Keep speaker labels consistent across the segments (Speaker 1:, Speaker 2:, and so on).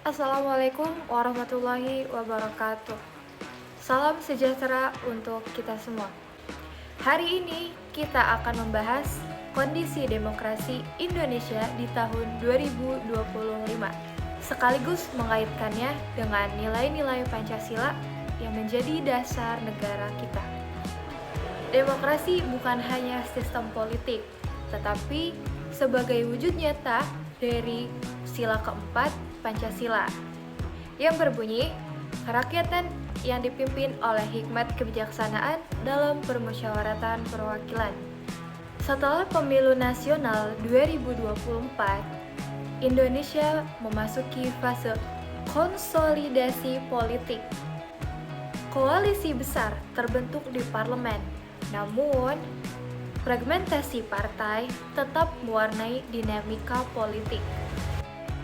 Speaker 1: Assalamualaikum warahmatullahi wabarakatuh. Salam sejahtera untuk kita semua. Hari ini kita akan membahas kondisi demokrasi Indonesia di tahun 2025, sekaligus mengaitkannya dengan nilai-nilai Pancasila yang menjadi dasar negara kita. Demokrasi bukan hanya sistem politik, tetapi sebagai wujud nyata dari sila keempat Pancasila yang berbunyi kerakyatan yang dipimpin oleh hikmat kebijaksanaan dalam permusyawaratan perwakilan. Setelah pemilu nasional 2024, Indonesia memasuki fase konsolidasi politik. Koalisi besar terbentuk di parlemen, namun fragmentasi partai tetap mewarnai dinamika politik.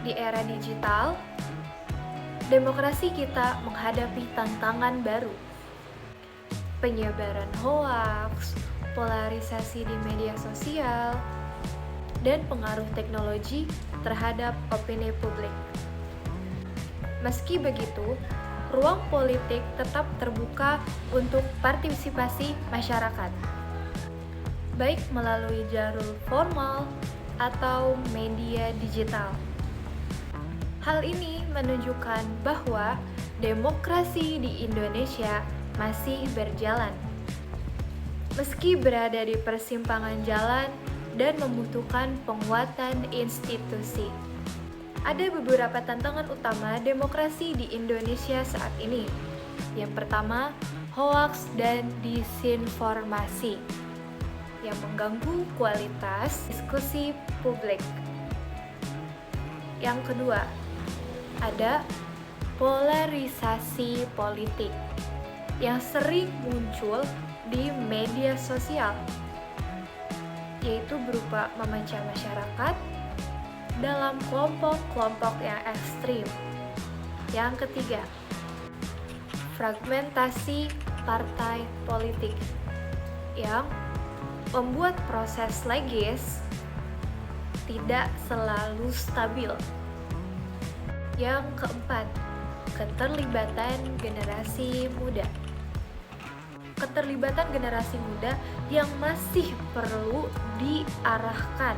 Speaker 1: Di era digital, demokrasi kita menghadapi tantangan baru. Penyebaran hoaks, polarisasi di media sosial, dan pengaruh teknologi terhadap opini publik. Meski begitu, ruang politik tetap terbuka untuk partisipasi masyarakat, baik melalui jalur formal atau media digital. Hal ini menunjukkan bahwa demokrasi di Indonesia masih berjalan. Meski berada di persimpangan jalan dan membutuhkan penguatan institusi. Ada beberapa tantangan utama demokrasi di Indonesia saat ini. Yang pertama, hoaks dan disinformasi yang mengganggu kualitas diskusi publik. Yang kedua, ada polarisasi politik yang sering muncul di media sosial, yaitu berupa memecah masyarakat dalam kelompok-kelompok yang ekstrim. Yang ketiga, fragmentasi partai politik yang membuat proses legis tidak selalu stabil. Yang keempat, keterlibatan generasi muda. Keterlibatan generasi muda yang masih perlu diarahkan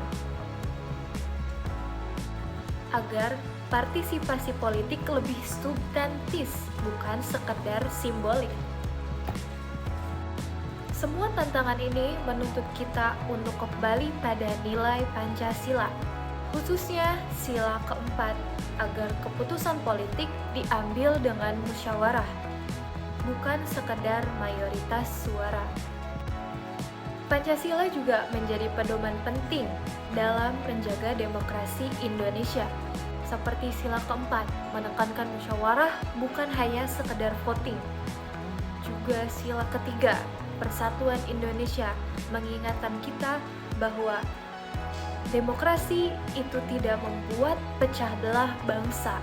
Speaker 1: agar partisipasi politik lebih substantif, bukan sekedar simbolik. Semua tantangan ini menuntut kita untuk kembali pada nilai Pancasila, khususnya sila keempat, agar keputusan politik diambil dengan musyawarah, bukan sekedar mayoritas suara. Pancasila juga menjadi pedoman penting dalam menjaga demokrasi Indonesia, seperti sila keempat, menekankan musyawarah bukan hanya sekedar voting. Juga sila ketiga, Persatuan Indonesia, mengingatkan kita bahwa demokrasi itu tidak membuat pecah belah bangsa.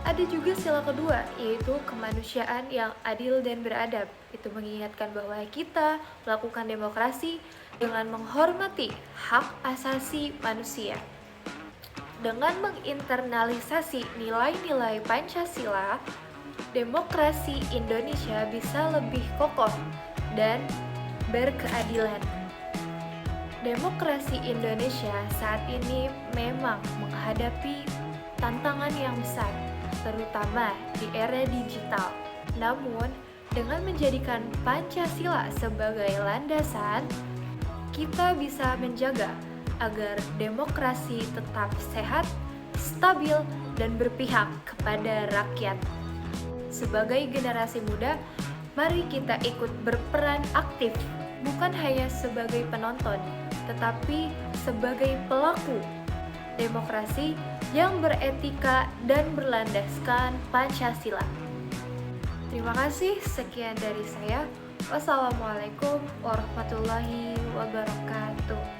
Speaker 1: Ada juga sila kedua, yaitu kemanusiaan yang adil dan beradab. Itu mengingatkan bahwa kita melakukan demokrasi dengan menghormati hak asasi manusia. Dengan menginternalisasi nilai-nilai Pancasila, demokrasi Indonesia bisa lebih kokoh dan berkeadilan. Demokrasi Indonesia saat ini memang menghadapi tantangan yang besar, terutama di era digital. Namun, dengan menjadikan Pancasila sebagai landasan, kita bisa menjaga agar demokrasi tetap sehat, stabil, dan berpihak kepada rakyat. Sebagai generasi muda, mari kita ikut berperan aktif, bukan hanya sebagai penonton, tetapi sebagai pelaku demokrasi yang beretika dan berlandaskan Pancasila. Terima kasih, sekian dari saya. Wassalamualaikum warahmatullahi wabarakatuh.